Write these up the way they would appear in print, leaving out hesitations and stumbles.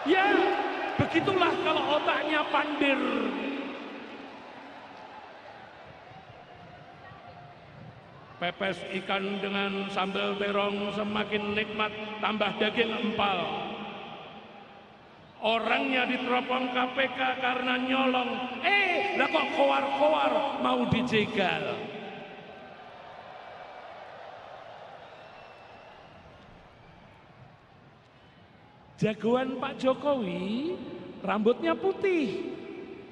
Ya, begitulah kalau otaknya pandir. Pepes ikan dengan sambal terong semakin nikmat, tambah daging empal. Orangnya diteropong KPK karena nyolong. Lah kok kowar-kowar mau dijegal. Jagoan Pak Jokowi rambutnya putih,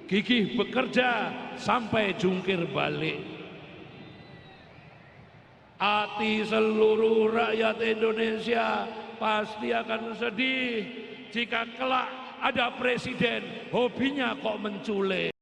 gigih bekerja sampai jungkir balik. Hati seluruh rakyat Indonesia pasti akan sedih jika kelak ada presiden hobinya kok menculik.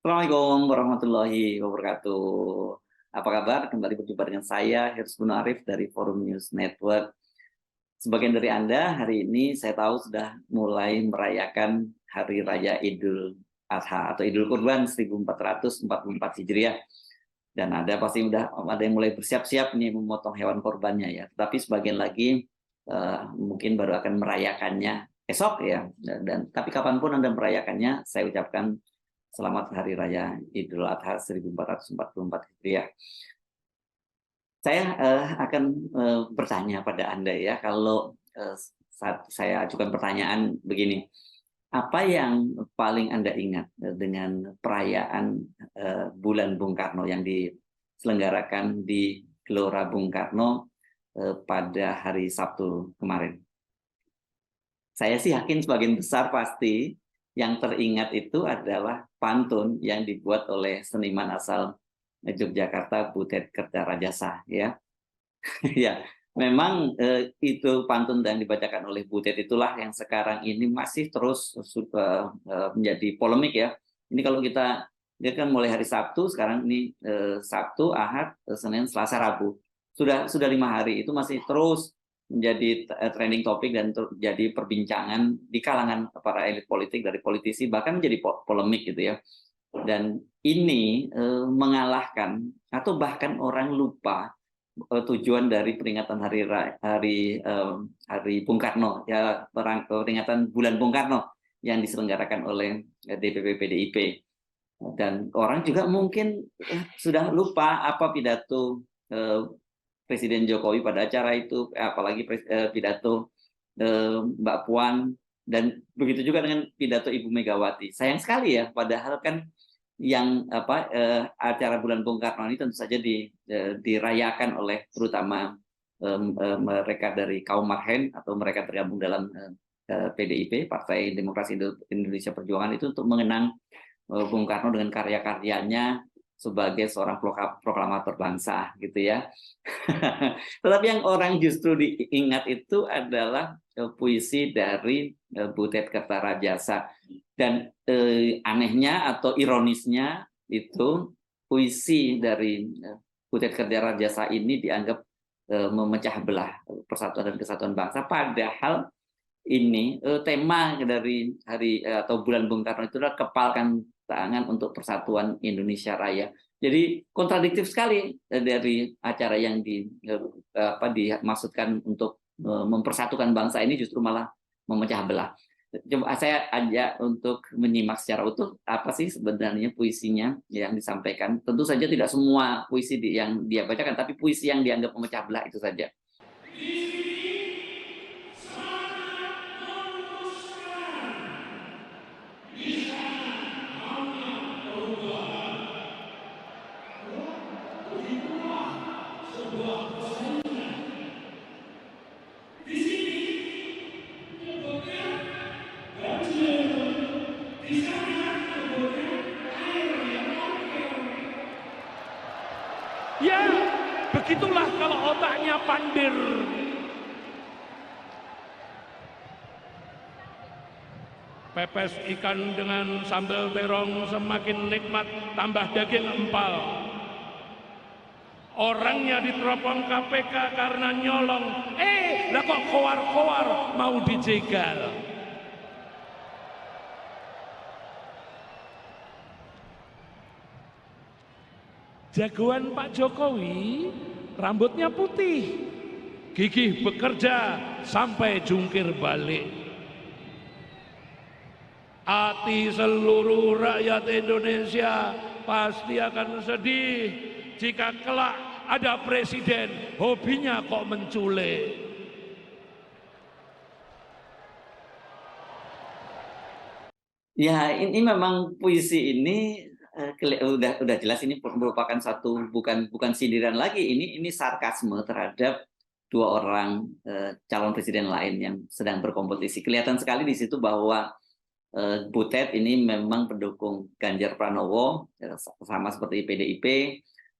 Assalamualaikum warahmatullahi wabarakatuh. Apa kabar? Kembali berjumpa dengan saya, Hirs Guno Arif dari Forum News Network. Sebagian dari Anda hari ini saya tahu sudah mulai merayakan Hari Raya Idul Adha atau Idul Kurban 1444 Hijriah. Dan ada pasti ada yang mulai bersiap-siap nih memotong hewan korbannya ya. Tapi sebagian lagi mungkin baru akan merayakannya esok ya. Tapi kapanpun Anda merayakannya, saya ucapkan selamat Hari Raya Idul Adha 1444 Hijriah. Saya akan bertanya pada Anda ya, kalau saat saya ajukan pertanyaan begini, apa yang paling Anda ingat dengan perayaan Bulan Bung Karno yang diselenggarakan di Gelora Bung Karno pada hari Sabtu kemarin? Saya sih yakin sebagian besar pasti yang teringat itu adalah pantun yang dibuat oleh seniman asal Yogyakarta, Butet Kertarajasa ya. Ya, memang itu pantun yang dibacakan oleh Butet itulah yang sekarang ini masih terus menjadi polemik ya. Ini kalau dia kan mulai hari Sabtu, sekarang ini Sabtu, Ahad, Senin, Selasa, Rabu. Sudah 5 hari itu masih terus menjadi trending topik dan jadi perbincangan di kalangan para elit politik, dari politisi, bahkan menjadi polemik gitu ya. Dan ini mengalahkan atau bahkan orang lupa tujuan dari peringatan hari Bung Karno ya, peringatan Bulan Bung Karno yang diselenggarakan oleh DPP PDIP. Dan orang juga mungkin sudah lupa apa pidato Presiden Jokowi pada acara itu, apalagi pidato Mbak Puan, dan begitu juga dengan pidato Ibu Megawati. Sayang sekali ya, padahal kan yang acara Bulan Bung Karno ini tentu saja dirayakan oleh terutama mereka dari kaum Marhen atau mereka tergabung dalam PDIP, Partai Demokrasi Indonesia Perjuangan, itu untuk mengenang Bung Karno dengan karya-karyanya sebagai seorang proklamator bangsa gitu ya. Tetapi yang orang justru diingat itu adalah puisi dari Butet Kertarajasa. Dan anehnya atau ironisnya itu puisi dari Butet Kertarajasa ini dianggap memecah belah persatuan dan kesatuan bangsa, padahal ini tema dari hari atau Bulan Bung Karno itu adalah kepalkan tangan untuk persatuan Indonesia Raya. Jadi kontradiktif sekali dari acara yang dimaksudkan untuk mempersatukan bangsa ini justru malah memecah belah. Coba saya ajak untuk menyimak secara utuh apa sih sebenarnya puisinya yang disampaikan. Tentu saja tidak semua puisi yang dia bacakan, tapi puisi yang dianggap memecah belah itu saja. Ya, begitulah kalau otaknya pandir. Pepes ikan dengan sambal terong semakin nikmat, tambah daging empal. Orangnya diteropong KPK karena nyolong. Lah kok koar-koar mau dijegal. Jagoan Pak Jokowi rambutnya putih, gigih bekerja sampai jungkir balik. Hati seluruh rakyat Indonesia pasti akan sedih jika kelak ada presiden hobinya kok menculik. Ya, ini memang puisi ini udah jelas ini merupakan satu bukan sindiran lagi, ini sarkasme terhadap dua orang calon presiden lain yang sedang berkompetisi. Kelihatan sekali di situ bahwa Butet ini memang pendukung Ganjar Pranowo, sama seperti PDIP,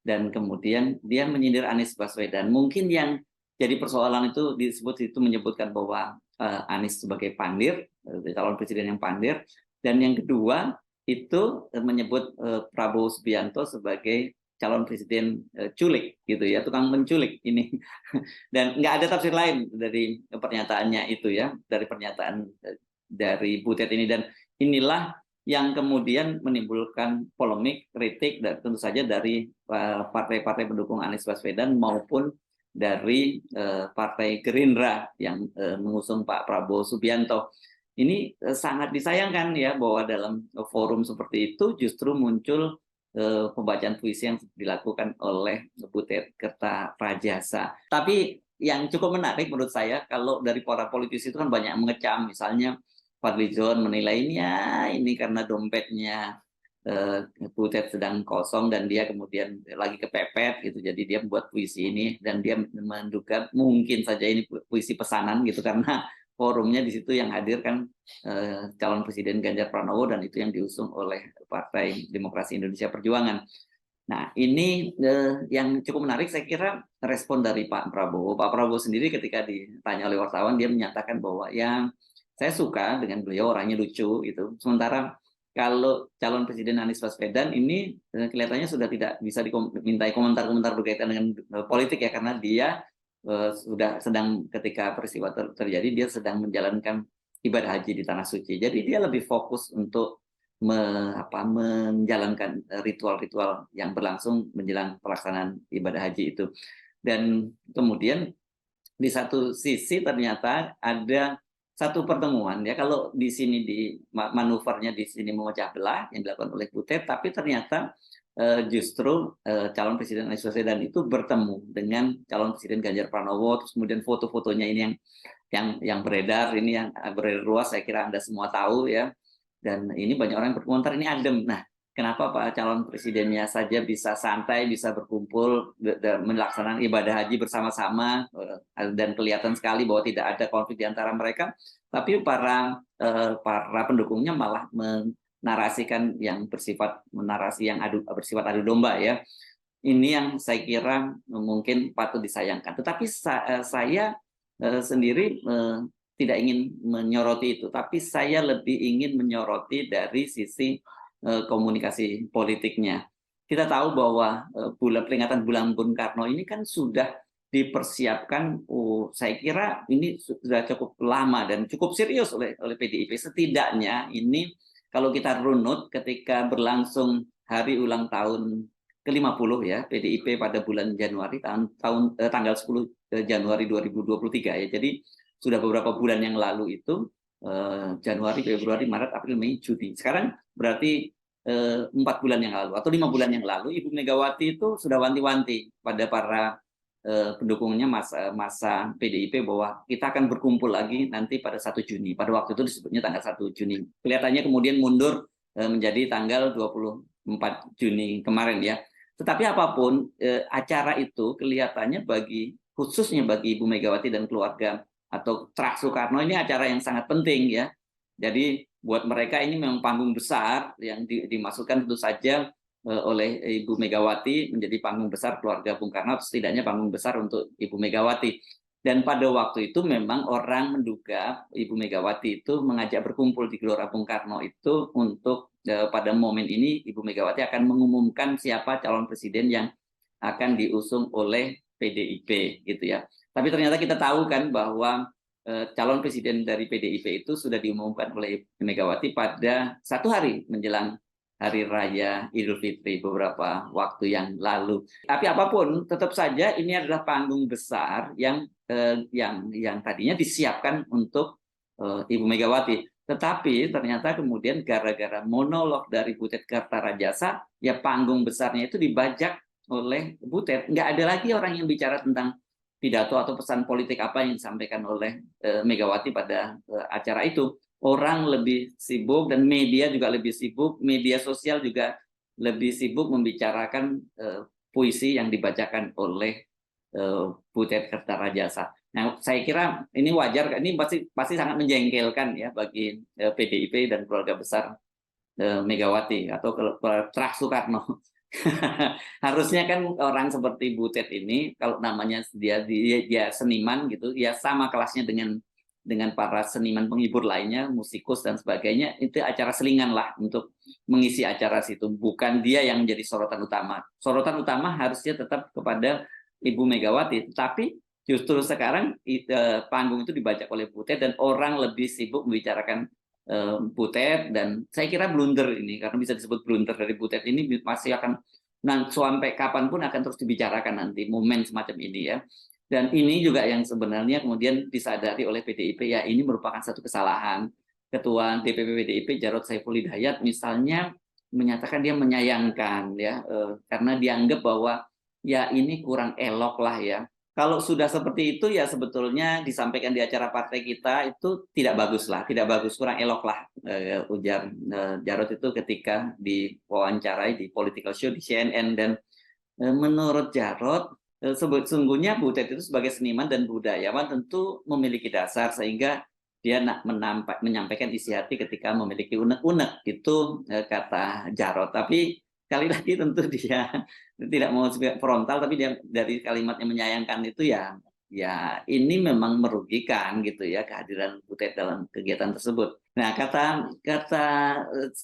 dan kemudian dia menyindir Anies Baswedan. Mungkin yang jadi persoalan itu menyebutkan bahwa Anies sebagai pandir, calon presiden yang pandir, dan yang kedua itu menyebut Prabowo Subianto sebagai calon presiden culik, gitu ya, tukang menculik ini. Dan nggak ada tafsir lain dari pernyataannya itu ya, dari pernyataan dari Butet ini, dan inilah yang kemudian menimbulkan polemik, kritik, dan tentu saja dari partai-partai pendukung Anies Baswedan maupun dari Partai Gerindra yang mengusung Pak Prabowo Subianto. Ini sangat disayangkan ya bahwa dalam forum seperti itu justru muncul pembacaan puisi yang dilakukan oleh Butet Kertarajasa. Tapi yang cukup menarik menurut saya, kalau dari para politisi itu kan banyak mengecam, misalnya Fadlizon menilainya ini karena dompetnya Butet sedang kosong dan dia kemudian lagi kepepet gitu, jadi dia membuat puisi ini dan dia menduga mungkin saja ini puisi pesanan gitu, karena forumnya di situ yang hadir kan calon presiden Ganjar Pranowo dan itu yang diusung oleh Partai Demokrasi Indonesia Perjuangan. Nah, ini yang cukup menarik saya kira respon dari Pak Prabowo. Pak Prabowo sendiri ketika ditanya oleh wartawan dia menyatakan bahwa yang saya suka dengan beliau, orangnya lucu gitu. Sementara kalau calon presiden Anies Baswedan ini kelihatannya sudah tidak bisa dimintai komentar-komentar berkaitan dengan politik ya, karena dia sudah sedang ketika peristiwa terjadi dia sedang menjalankan ibadah haji di tanah suci. Jadi dia lebih fokus untuk menjalankan ritual-ritual yang berlangsung menjelang pelaksanaan ibadah haji itu. Dan kemudian di satu sisi ternyata ada satu pertemuan ya, kalau di sini di manuvernya di sini memecah belah yang dilakukan oleh Butet, tapi ternyata justru calon presiden Anies Baswedan itu bertemu dengan calon presiden Ganjar Pranowo, terus kemudian foto-fotonya ini yang beredar, ini yang beredar luas, saya kira Anda semua tahu ya, dan ini banyak orang yang berkomentar ini adem. Nah, kenapa Pak calon presidennya saja bisa santai, bisa berkumpul dan melaksanakan ibadah haji bersama-sama, dan kelihatan sekali bahwa tidak ada konflik di antara mereka, tapi para pendukungnya malah menarasikan yang bersifat bersifat adu domba ya. Ini yang saya kira mungkin patut disayangkan. Tetapi saya sendiri tidak ingin menyoroti itu, tapi saya lebih ingin menyoroti dari sisi komunikasi politiknya. Kita tahu bahwa peringatan bulan Bung Karno ini kan sudah dipersiapkan, saya kira ini sudah cukup lama dan cukup serius oleh PDIP. Setidaknya ini kalau kita runut ketika berlangsung hari ulang tahun ke-50 ya PDIP pada bulan Januari tanggal 10 Januari 2023 ya. Jadi sudah beberapa bulan yang lalu itu Januari, Februari, Maret, April, Mei, Juni. Sekarang berarti 4 bulan yang lalu atau 5 bulan yang lalu Ibu Megawati itu sudah wanti-wanti pada para pendukungnya masa PDIP bahwa kita akan berkumpul lagi nanti pada 1 Juni. Pada waktu itu disebutnya tanggal 1 Juni. Kelihatannya kemudian mundur menjadi tanggal 24 Juni kemarin ya. Tetapi apapun acara itu kelihatannya khususnya bagi Ibu Megawati dan keluarga atau Traks Soekarno ini acara yang sangat penting ya. Jadi buat mereka ini memang panggung besar yang dimasukkan tentu saja oleh Ibu Megawati menjadi panggung besar keluarga Bung Karno, setidaknya panggung besar untuk Ibu Megawati. Dan pada waktu itu memang orang menduga Ibu Megawati itu mengajak berkumpul di Gelora Bung Karno itu untuk pada momen ini Ibu Megawati akan mengumumkan siapa calon presiden yang akan diusung oleh PDIP gitu ya. Tapi ternyata kita tahu kan bahwa calon presiden dari PDIP itu sudah diumumkan oleh Megawati pada 1 hari menjelang Hari Raya Idul Fitri beberapa waktu yang lalu. Tapi apapun, tetap saja ini adalah panggung besar yang tadinya disiapkan untuk Ibu Megawati. Tetapi ternyata kemudian gara-gara monolog dari Butet Kertarajasa, ya panggung besarnya itu dibajak oleh Butet. Nggak ada lagi orang yang bicara tentang pidato atau pesan politik apa yang disampaikan oleh Megawati pada acara itu. Orang lebih sibuk dan media juga lebih sibuk, media sosial juga lebih sibuk membicarakan puisi yang dibacakan oleh Butet Kertarajasa. Nah, saya kira ini wajar, ini pasti sangat menjengkelkan ya bagi PDIP dan keluarga besar Megawati atau Terah Soekarno. Harusnya kan orang seperti Butet ini, kalau namanya dia seniman gitu, ya sama kelasnya dengan para seniman penghibur lainnya, musikus dan sebagainya, itu acara selingan lah untuk mengisi acara situ. Bukan dia yang menjadi sorotan utama. Sorotan utama harusnya tetap kepada Ibu Megawati, tapi justru sekarang panggung itu dibajak oleh Butet dan orang lebih sibuk membicarakan Butet, dan saya kira blunder ini, karena bisa disebut blunder dari Butet ini masih akan sampai kapanpun akan terus dibicarakan nanti momen semacam ini ya. Dan ini juga yang sebenarnya kemudian disadari oleh PDIP, ya ini merupakan satu kesalahan. Ketua DPP PDIP Jarod Saiful Hidayat misalnya menyatakan dia menyayangkan ya karena dianggap bahwa ya ini kurang elok lah ya. Kalau sudah seperti itu ya sebetulnya disampaikan di acara partai kita itu tidak bagus lah, tidak bagus, kurang elok lah, ujar Jarod itu ketika diwawancarai di Political Show di CNN. Dan menurut Jarod, sesungguhnya Butet itu sebagai seniman dan budayawan tentu memiliki dasar sehingga dia menyampaikan isi hati ketika memiliki unek-unek, itu kata Jarod. Tapi sekali lagi tentu dia tidak mau frontal, tapi dia dari kalimatnya menyayangkan itu ya ini memang merugikan gitu ya kehadiran Butet dalam kegiatan tersebut. Nah, kata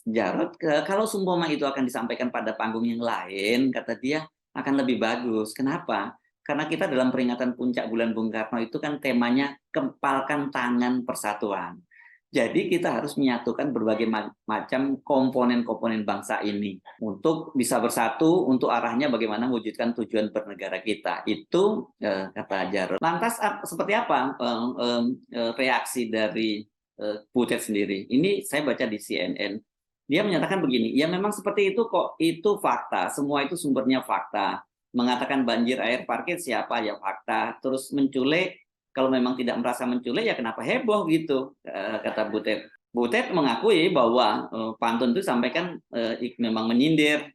Jarod, kalau seumpama itu akan disampaikan pada panggung yang lain, kata dia akan lebih bagus. Kenapa? Karena kita dalam peringatan puncak bulan Bung Karno itu kan temanya kempalkan tangan persatuan. Jadi kita harus menyatukan berbagai macam komponen-komponen bangsa ini untuk bisa bersatu untuk arahnya bagaimana mewujudkan tujuan bernegara kita. Itu kata Jarod. Lantas seperti apa reaksi dari Butet sendiri? Ini saya baca di CNN. Dia menyatakan begini, ya memang seperti itu kok, itu fakta, semua itu sumbernya fakta. Mengatakan banjir air parkir siapa, ya fakta. Terus menculik, kalau memang tidak merasa menculik ya kenapa heboh gitu, kata Butet. Butet mengakui bahwa pantun itu sampaikan memang menyindir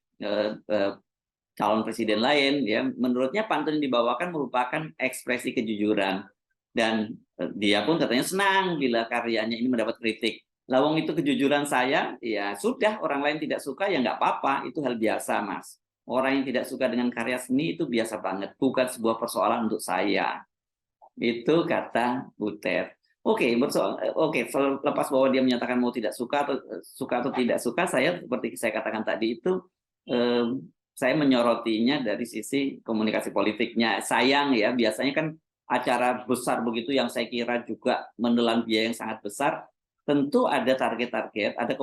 calon presiden lain ya. Menurutnya pantun yang dibawakan merupakan ekspresi kejujuran, dan dia pun katanya senang bila karyanya ini mendapat kritik. Lawang itu kejujuran saya, ya sudah, orang lain tidak suka ya nggak apa-apa, itu hal biasa Mas. Orang yang tidak suka dengan karya seni itu biasa banget, bukan sebuah persoalan untuk saya. Itu kata Butet. Oke, lepas bahwa dia menyatakan mau tidak suka atau tidak suka, saya seperti saya katakan tadi itu saya menyorotinya dari sisi komunikasi politiknya. Sayang ya, biasanya kan acara besar begitu yang saya kira juga menelan biaya yang sangat besar, tentu ada target-target, ada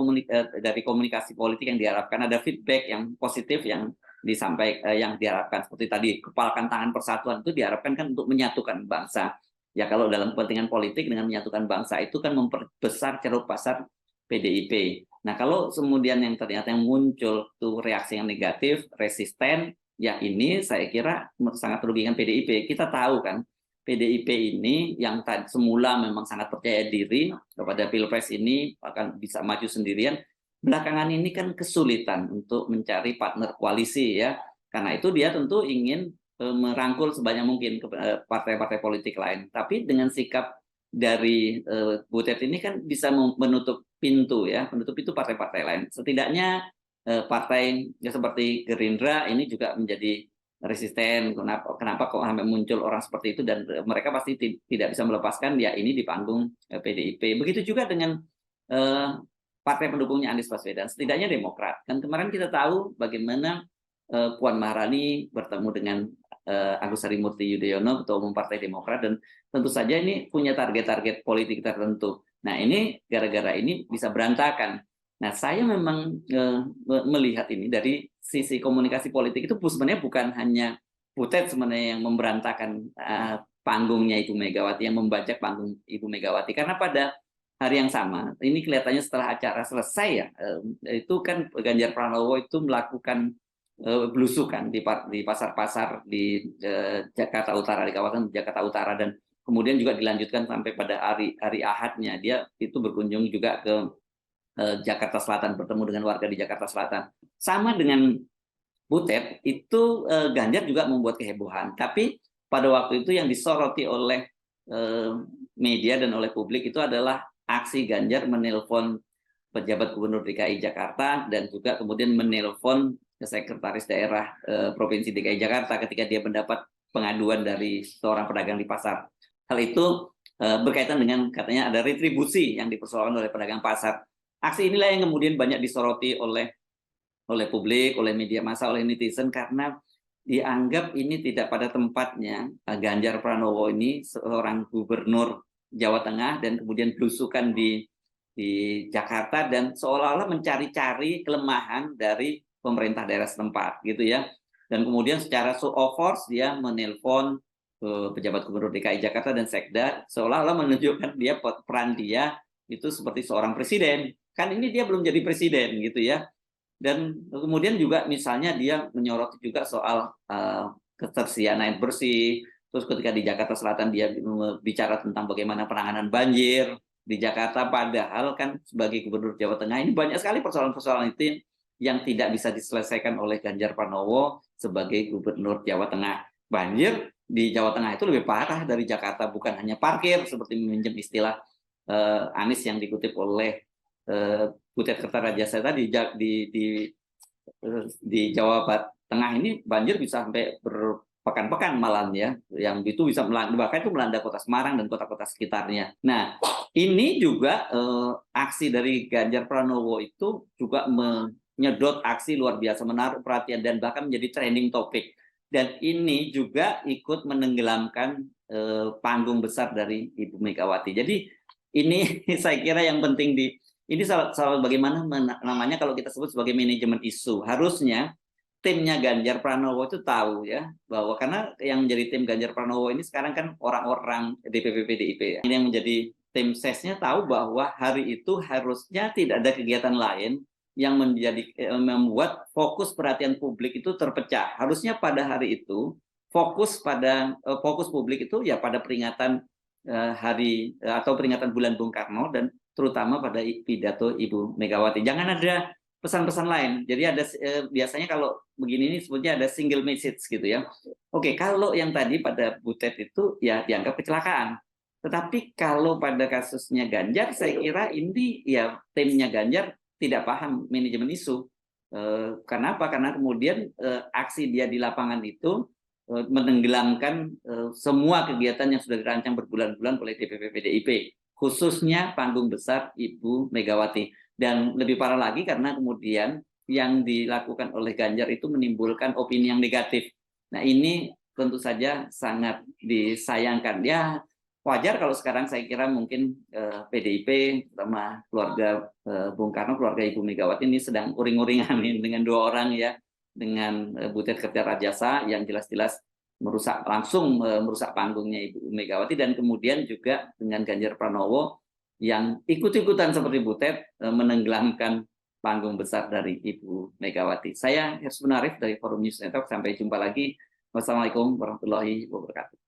dari komunikasi politik yang diharapkan, ada feedback yang positif yang disampaikan, yang diharapkan seperti tadi kepalkan tangan persatuan, itu diharapkan kan untuk menyatukan bangsa. Ya kalau dalam kepentingan politik dengan menyatukan bangsa itu kan memperbesar ceruk pasar PDIP. Nah kalau kemudian yang ternyata yang muncul tuh reaksi yang negatif, resisten, ya ini saya kira sangat merugikan PDIP. Kita tahu kan PDIP ini yang semula memang sangat percaya diri kepada Pilpres ini akan bisa maju sendirian, belakangan ini kan kesulitan untuk mencari partner koalisi ya. Karena itu dia tentu ingin merangkul sebanyak mungkin partai-partai politik lain. Tapi dengan sikap dari Butet ini kan bisa menutup pintu ya, menutup itu partai-partai lain. Setidaknya partai ya seperti Gerindra ini juga menjadi resisten. Kenapa kok sampai muncul orang seperti itu, dan mereka pasti tidak bisa melepaskan ya ini di panggung PDIP. Begitu juga dengan partai pendukungnya Anies Baswedan, setidaknya Demokrat. Kan kemarin kita tahu bagaimana Puan Maharani bertemu dengan Agus Harimurti Yudhoyono, Ketua Umum Partai Demokrat, dan tentu saja ini punya target-target politik tertentu. Nah, ini gara-gara ini bisa berantakan. Nah, saya memang melihat ini dari sisi komunikasi politik itu sebenarnya bukan hanya Butet sebenarnya yang memberantakan panggungnya Ibu Megawati, yang membajak panggung Ibu Megawati. Karena pada hari yang sama, ini kelihatannya setelah acara selesai ya, itu kan Ganjar Pranowo itu melakukan belusukan di pasar-pasar di Jakarta Utara, di kawasan Jakarta Utara, dan kemudian juga dilanjutkan sampai pada hari Ahadnya dia itu berkunjung juga ke Jakarta Selatan, bertemu dengan warga di Jakarta Selatan. Sama dengan Butet, itu Ganjar juga membuat kehebohan. Tapi pada waktu itu yang disoroti oleh media dan oleh publik itu adalah aksi Ganjar menelpon pejabat gubernur DKI Jakarta dan juga kemudian menelpon sekretaris daerah Provinsi DKI Jakarta ketika dia mendapat pengaduan dari seorang pedagang di pasar. Hal itu berkaitan dengan katanya ada retribusi yang dipersoalkan oleh pedagang pasar. Aksi inilah yang kemudian banyak disoroti oleh publik, oleh media massa, oleh netizen, karena dianggap ini tidak pada tempatnya. Ganjar Pranowo ini seorang gubernur Jawa Tengah dan kemudian belusukan di Jakarta dan seolah-olah mencari-cari kelemahan dari pemerintah daerah setempat gitu ya. Dan kemudian secara show of force dia menelpon pejabat gubernur DKI Jakarta dan Sekda, seolah-olah menunjukkan peran dia itu seperti seorang presiden. Kan ini dia belum jadi presiden gitu ya. Dan kemudian juga misalnya dia menyoroti juga soal ketersediaan air bersih. Terus ketika di Jakarta Selatan dia bicara tentang bagaimana penanganan banjir di Jakarta, padahal kan sebagai gubernur Jawa Tengah ini banyak sekali persoalan-persoalan itu yang tidak bisa diselesaikan oleh Ganjar Pranowo sebagai gubernur Jawa Tengah. Banjir di Jawa Tengah itu lebih parah dari Jakarta, bukan hanya parkir seperti meminjam istilah Anies yang dikutip oleh Butet Kertarajasa tadi di Jawa Tengah ini banjir bisa sampai berpekan-pekan malam ya, yang itu bisa bahkan itu melanda kota Semarang dan kota-kota sekitarnya. Nah, ini juga aksi dari Ganjar Pranowo itu juga menyedot aksi luar biasa, menaruh perhatian dan bahkan menjadi trending topik. Dan ini juga ikut menenggelamkan panggung besar dari Ibu Megawati. Jadi ini saya kira yang penting ini soal bagaimana namanya kalau kita sebut sebagai manajemen isu. Harusnya timnya Ganjar Pranowo itu tahu ya, bahwa karena yang menjadi tim Ganjar Pranowo ini sekarang kan orang-orang DPP PDIP ya. Ini yang menjadi tim sesnya tahu bahwa hari itu harusnya tidak ada kegiatan lain yang membuat fokus perhatian publik itu terpecah. Harusnya pada hari itu fokus publik itu ya pada peringatan hari atau peringatan bulan Bung Karno dan terutama pada pidato Ibu Megawati. Jangan ada pesan-pesan lain. Jadi ada biasanya kalau begini ini sebutnya ada single message gitu ya. Oke, kalau yang tadi pada Butet itu ya dianggap kecelakaan. Tetapi kalau pada kasusnya Ganjar, saya kira ini ya timnya Ganjar tidak paham manajemen isu. Kenapa? Karena kemudian aksi dia di lapangan itu menenggelamkan semua kegiatan yang sudah dirancang berbulan-bulan oleh DPP PDIP, khususnya panggung besar Ibu Megawati. Dan lebih parah lagi karena kemudian yang dilakukan oleh Ganjar itu menimbulkan opini yang negatif. Nah, ini tentu saja sangat disayangkan. Ya, wajar kalau sekarang saya kira mungkin PDIP, terutama keluarga Bung Karno, keluarga Ibu Megawati ini sedang uring-uringan dengan dua orang ya, dengan Butet Kertarajasa yang jelas-jelas langsung merusak panggungnya Ibu Megawati, dan kemudian juga dengan Ganjar Pranowo yang ikut-ikutan seperti Butet menenggelamkan panggung besar dari Ibu Megawati. Saya Hersman Arif dari Forum News Network. Sampai jumpa lagi. Wassalamualaikum warahmatullahi wabarakatuh.